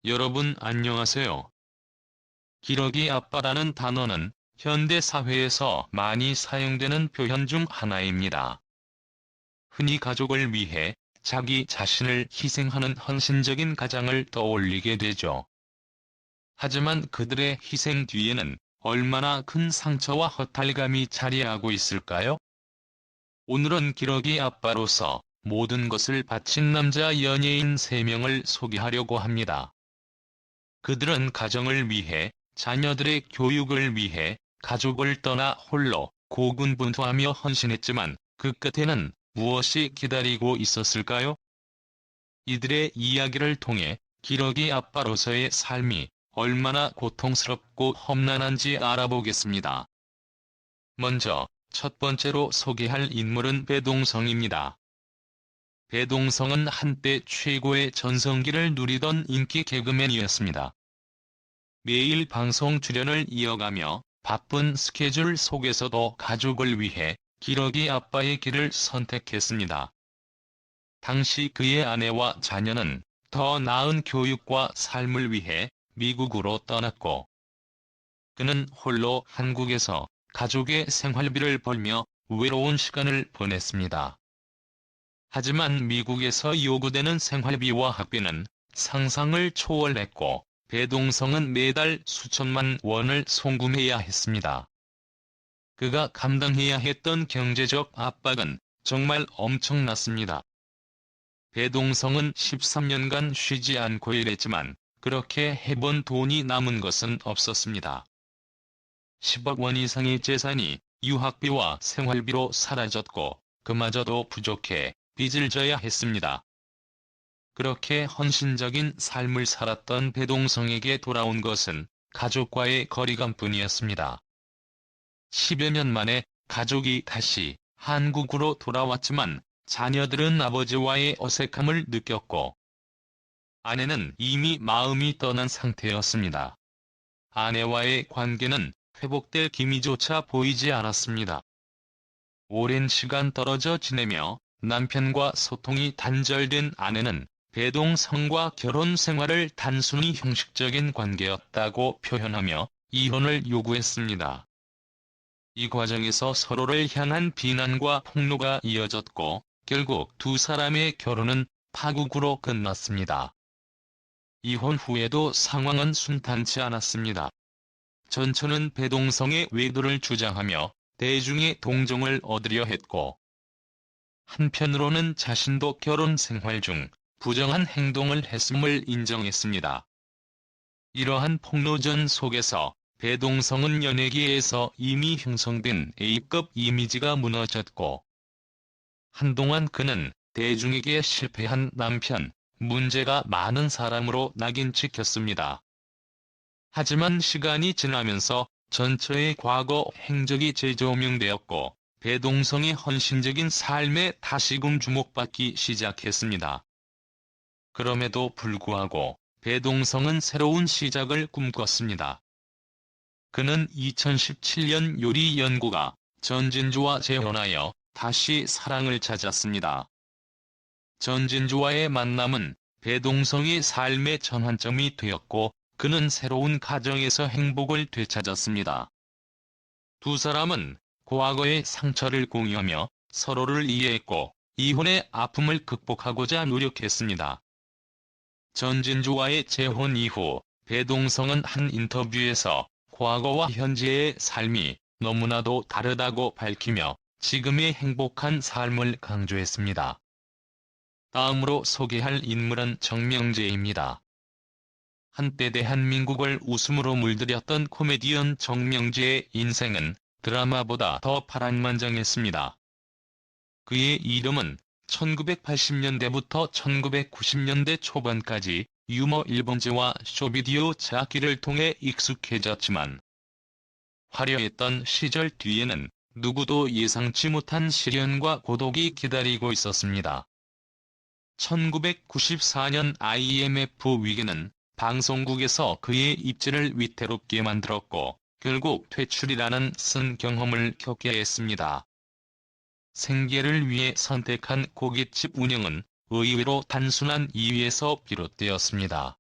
여러분 안녕하세요. 기러기 아빠라는 단어는 현대 사회에서 많이 사용되는 표현 중 하나입니다. 흔히 가족을 위해 자기 자신을 희생하는 헌신적인 가장을 떠올리게 되죠. 하지만 그들의 희생 뒤에는 얼마나 큰 상처와 허탈감이 자리하고 있을까요? 오늘은 기러기 아빠로서 모든 것을 바친 남자 연예인 3명을 소개하려고 합니다. 그들은 가정을 위해, 자녀들의 교육을 위해, 가족을 떠나 홀로 고군분투하며 헌신했지만 그 끝에는 무엇이 기다리고 있었을까요? 이들의 이야기를 통해 기러기 아빠로서의 삶이 얼마나 고통스럽고 험난한지 알아보겠습니다. 먼저 첫 번째로 소개할 인물은 배동성입니다. 배동성은 한때 최고의 전성기를 누리던 인기 개그맨이었습니다. 매일 방송 출연을 이어가며 바쁜 스케줄 속에서도 가족을 위해 기러기 아빠의 길을 선택했습니다. 당시 그의 아내와 자녀는 더 나은 교육과 삶을 위해 미국으로 떠났고, 그는 홀로 한국에서 가족의 생활비를 벌며 외로운 시간을 보냈습니다. 하지만 미국에서 요구되는 생활비와 학비는 상상을 초월했고, 배동성은 매달 수천만 원을 송금해야 했습니다. 그가 감당해야 했던 경제적 압박은 정말 엄청났습니다. 배동성은 13년간 쉬지 않고 일했지만 그렇게 해본 돈이 남은 것은 없었습니다. 10억 원 이상의 재산이 유학비와 생활비로 사라졌고 그마저도 부족해 빚을 져야 했습니다. 그렇게 헌신적인 삶을 살았던 배동성에게 돌아온 것은 가족과의 거리감뿐이었습니다. 10여 년 만에 가족이 다시 한국으로 돌아왔지만 자녀들은 아버지와의 어색함을 느꼈고 아내는 이미 마음이 떠난 상태였습니다. 아내와의 관계는 회복될 기미조차 보이지 않았습니다. 오랜 시간 떨어져 지내며 남편과 소통이 단절된 아내는 배동성과 결혼 생활을 단순히 형식적인 관계였다고 표현하며 이혼을 요구했습니다. 이 과정에서 서로를 향한 비난과 폭로가 이어졌고 결국 두 사람의 결혼은 파국으로 끝났습니다. 이혼 후에도 상황은 순탄치 않았습니다. 전처는 배동성의 외도를 주장하며 대중의 동정을 얻으려 했고, 한편으로는 자신도 결혼 생활 중 부정한 행동을 했음을 인정했습니다. 이러한 폭로전 속에서 배동성은 연예계에서 이미 형성된 A급 이미지가 무너졌고, 한동안 그는 대중에게 실패한 남편, 문제가 많은 사람으로 낙인 찍혔습니다. 하지만 시간이 지나면서 전처의 과거 행적이 재조명되었고, 배동성의 헌신적인 삶에 다시금 주목받기 시작했습니다. 그럼에도 불구하고 배동성은 새로운 시작을 꿈꿨습니다. 그는 2017년 요리 연구가 전진주와 재혼하여 다시 사랑을 찾았습니다. 전진주와의 만남은 배동성의 삶의 전환점이 되었고 그는 새로운 가정에서 행복을 되찾았습니다. 두 사람은 과거의 상처를 공유하며 서로를 이해했고 이혼의 아픔을 극복하고자 노력했습니다. 전진주와의 재혼 이후 배동성은 한 인터뷰에서 과거와 현재의 삶이 너무나도 다르다고 밝히며 지금의 행복한 삶을 강조했습니다. 다음으로 소개할 인물은 정명재입니다. 한때 대한민국을 웃음으로 물들였던 코미디언 정명재의 인생은 드라마보다 더 파란만장했습니다. 그의 이름은 1980년대부터 1990년대 초반까지 유머 일본제와 쇼비디오 찾기를 통해 익숙해졌지만 화려했던 시절 뒤에는 누구도 예상치 못한 시련과 고독이 기다리고 있었습니다. 1994년 IMF 위기는 방송국에서 그의 입지를 위태롭게 만들었고 결국 퇴출이라는 쓴 경험을 겪게 했습니다. 생계를 위해 선택한 고깃집 운영은 의외로 단순한 이유에서 비롯되었습니다.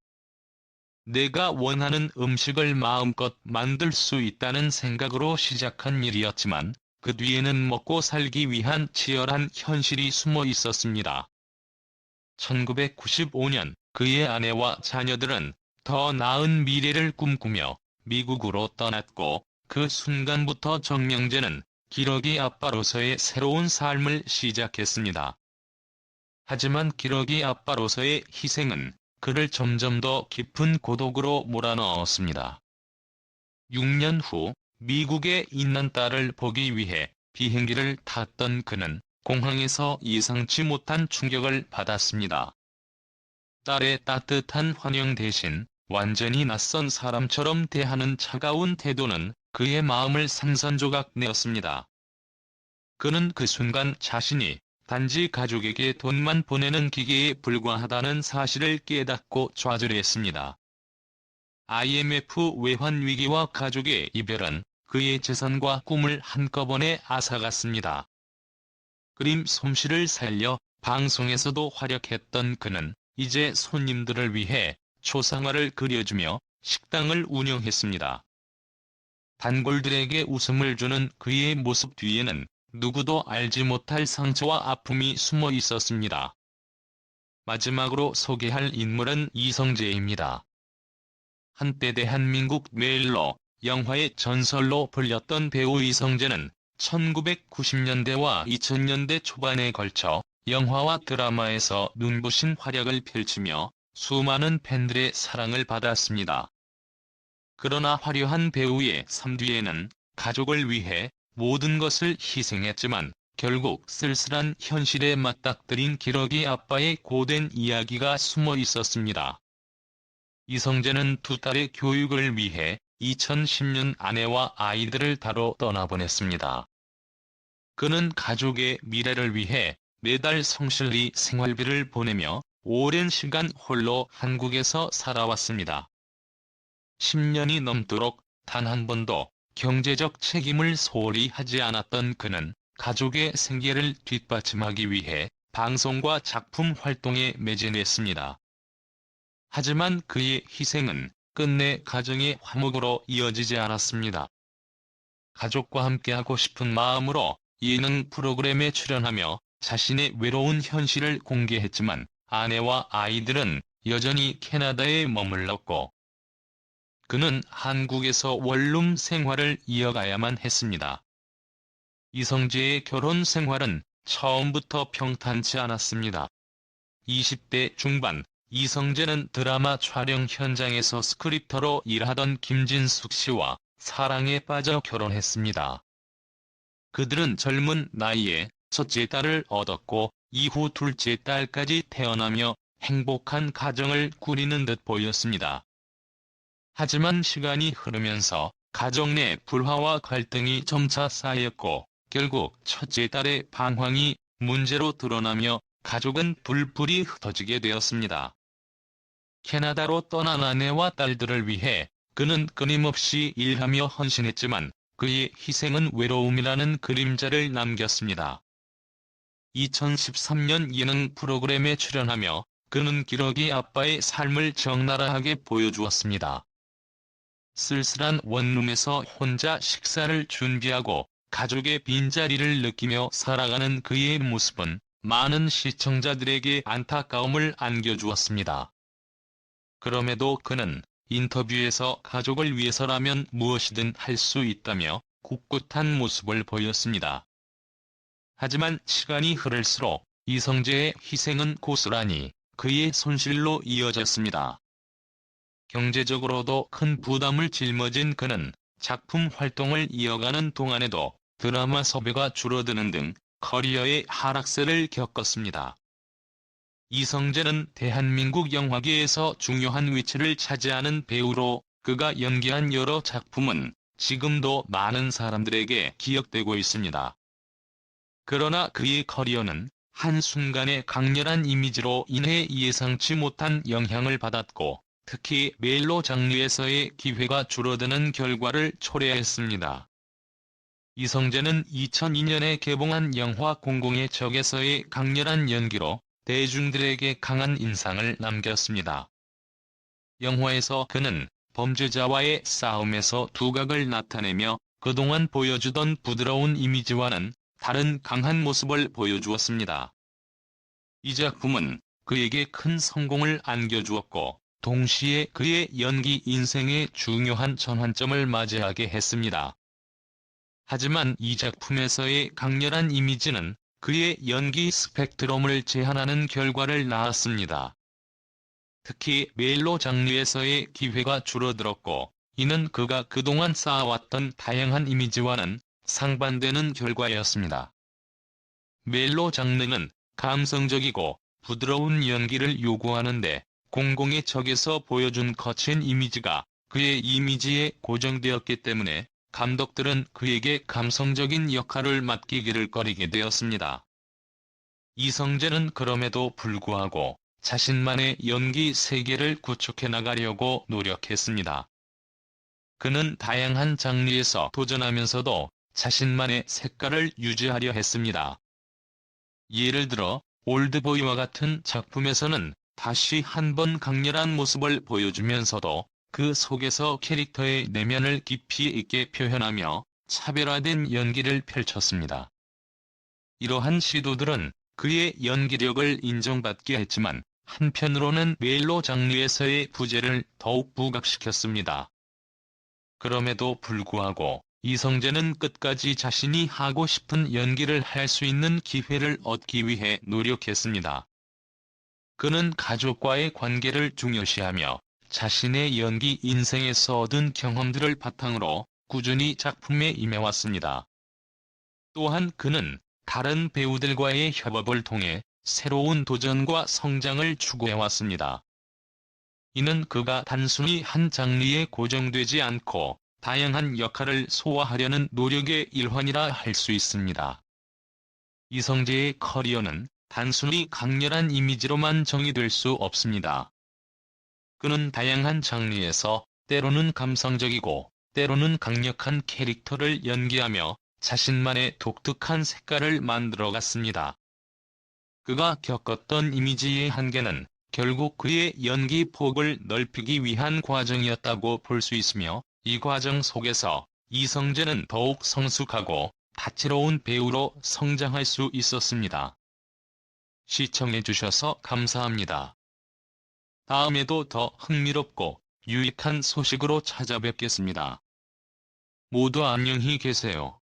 내가 원하는 음식을 마음껏 만들 수 있다는 생각으로 시작한 일이었지만 그 뒤에는 먹고 살기 위한 치열한 현실이 숨어 있었습니다. 1995년 그의 아내와 자녀들은 더 나은 미래를 꿈꾸며 미국으로 떠났고 그 순간부터 정명재는 기러기 아빠로서의 새로운 삶을 시작했습니다. 하지만 기러기 아빠로서의 희생은 그를 점점 더 깊은 고독으로 몰아넣었습니다. 6년 후 미국에 있는 딸을 보기 위해 비행기를 탔던 그는 공항에서 예상치 못한 충격을 받았습니다. 딸의 따뜻한 환영 대신 완전히 낯선 사람처럼 대하는 차가운 태도는 그의 마음을 산산조각 내었습니다. 그는 그 순간 자신이 단지 가족에게 돈만 보내는 기계에 불과하다는 사실을 깨닫고 좌절했습니다. IMF 외환 위기와 가족의 이별은 그의 재산과 꿈을 한꺼번에 앗아갔습니다. 그림 솜씨를 살려 방송에서도 활약했던 그는 이제 손님들을 위해 초상화를 그려주며 식당을 운영했습니다. 단골들에게 웃음을 주는 그의 모습 뒤에는 누구도 알지 못할 상처와 아픔이 숨어 있었습니다. 마지막으로 소개할 인물은 이성재입니다. 한때 대한민국 뇌일로 영화의 전설로 불렸던 배우 이성재는 1990년대와 2000년대 초반에 걸쳐 영화와 드라마에서 눈부신 활약을 펼치며 수많은 팬들의 사랑을 받았습니다. 그러나 화려한 배우의 삶 뒤에는 가족을 위해 모든 것을 희생했지만 결국 쓸쓸한 현실에 맞닥뜨린 기러기 아빠의 고된 이야기가 숨어 있었습니다. 이성재는 두 딸의 교육을 위해 2010년 아내와 아이들을 따로 떠나보냈습니다. 그는 가족의 미래를 위해 매달 성실히 생활비를 보내며 오랜 시간 홀로 한국에서 살아왔습니다. 10년이 넘도록 단 한 번도 경제적 책임을 소홀히 하지 않았던 그는 가족의 생계를 뒷받침하기 위해 방송과 작품 활동에 매진했습니다. 하지만 그의 희생은 끝내 가정의 화목으로 이어지지 않았습니다. 가족과 함께하고 싶은 마음으로 예능 프로그램에 출연하며 자신의 외로운 현실을 공개했지만 아내와 아이들은 여전히 캐나다에 머물렀고 그는 한국에서 원룸 생활을 이어가야만 했습니다. 이성재의 결혼 생활은 처음부터 평탄치 않았습니다. 20대 중반 이성재는 드라마 촬영 현장에서 스크립터로 일하던 김진숙 씨와 사랑에 빠져 결혼했습니다. 그들은 젊은 나이에 첫째 딸을 얻었고 이후 둘째 딸까지 태어나며 행복한 가정을 꾸리는 듯 보였습니다. 하지만 시간이 흐르면서 가정 내 불화와 갈등이 점차 쌓였고 결국 첫째 딸의 방황이 문제로 드러나며 가족은 불불이 흩어지게 되었습니다. 캐나다로 떠난 아내와 딸들을 위해 그는 끊임없이 일하며 헌신했지만 그의 희생은 외로움이라는 그림자를 남겼습니다. 2013년 예능 프로그램에 출연하며 그는 기러기 아빠의 삶을 적나라하게 보여주었습니다. 쓸쓸한 원룸에서 혼자 식사를 준비하고 가족의 빈자리를 느끼며 살아가는 그의 모습은 많은 시청자들에게 안타까움을 안겨주었습니다. 그럼에도 그는 인터뷰에서 가족을 위해서라면 무엇이든 할 수 있다며 꿋꿋한 모습을 보였습니다. 하지만 시간이 흐를수록 이성재의 희생은 고스란히 그의 손실로 이어졌습니다. 경제적으로도 큰 부담을 짊어진 그는 작품 활동을 이어가는 동안에도 드라마 섭외가 줄어드는 등 커리어의 하락세를 겪었습니다. 이성재는 대한민국 영화계에서 중요한 위치를 차지하는 배우로 그가 연기한 여러 작품은 지금도 많은 사람들에게 기억되고 있습니다. 그러나 그의 커리어는 한순간의 강렬한 이미지로 인해 예상치 못한 영향을 받았고 특히 멜로 장르에서의 기회가 줄어드는 결과를 초래했습니다. 이성재는 2002년에 개봉한 영화 공공의 적에서의 강렬한 연기로 대중들에게 강한 인상을 남겼습니다. 영화에서 그는 범죄자와의 싸움에서 두각을 나타내며 그동안 보여주던 부드러운 이미지와는 다른 강한 모습을 보여주었습니다. 이 작품은 그에게 큰 성공을 안겨주었고 동시에 그의 연기 인생의 중요한 전환점을 맞이하게 했습니다. 하지만 이 작품에서의 강렬한 이미지는 그의 연기 스펙트럼을 제한하는 결과를 낳았습니다. 특히 멜로 장르에서의 기회가 줄어들었고, 이는 그가 그동안 쌓아왔던 다양한 이미지와는 상반되는 결과였습니다. 멜로 장르는 감성적이고 부드러운 연기를 요구하는데, 공공의 적에서 보여준 거친 이미지가 그의 이미지에 고정되었기 때문에 감독들은 그에게 감성적인 역할을 맡기기를 꺼리게 되었습니다. 이성재는 그럼에도 불구하고 자신만의 연기 세계를 구축해 나가려고 노력했습니다. 그는 다양한 장르에서 도전하면서도 자신만의 색깔을 유지하려 했습니다. 예를 들어 올드보이와 같은 작품에서는 다시 한번 강렬한 모습을 보여주면서도 그 속에서 캐릭터의 내면을 깊이 있게 표현하며 차별화된 연기를 펼쳤습니다. 이러한 시도들은 그의 연기력을 인정받게 했지만 한편으로는 멜로 장르에서의 부재를 더욱 부각시켰습니다. 그럼에도 불구하고 이성재는 끝까지 자신이 하고 싶은 연기를 할 수 있는 기회를 얻기 위해 노력했습니다. 그는 가족과의 관계를 중요시하며 자신의 연기 인생에서 얻은 경험들을 바탕으로 꾸준히 작품에 임해왔습니다. 또한 그는 다른 배우들과의 협업을 통해 새로운 도전과 성장을 추구해왔습니다. 이는 그가 단순히 한 장르에 고정되지 않고 다양한 역할을 소화하려는 노력의 일환이라 할 수 있습니다. 이성재의 커리어는 단순히 강렬한 이미지로만 정의될 수 없습니다. 그는 다양한 장르에서 때로는 감성적이고 때로는 강력한 캐릭터를 연기하며 자신만의 독특한 색깔을 만들어갔습니다. 그가 겪었던 이미지의 한계는 결국 그의 연기 폭을 넓히기 위한 과정이었다고 볼 수 있으며, 이 과정 속에서 이성재는 더욱 성숙하고 다채로운 배우로 성장할 수 있었습니다. 시청해주셔서 감사합니다. 다음에도 더 흥미롭고 유익한 소식으로 찾아뵙겠습니다. 모두 안녕히 계세요.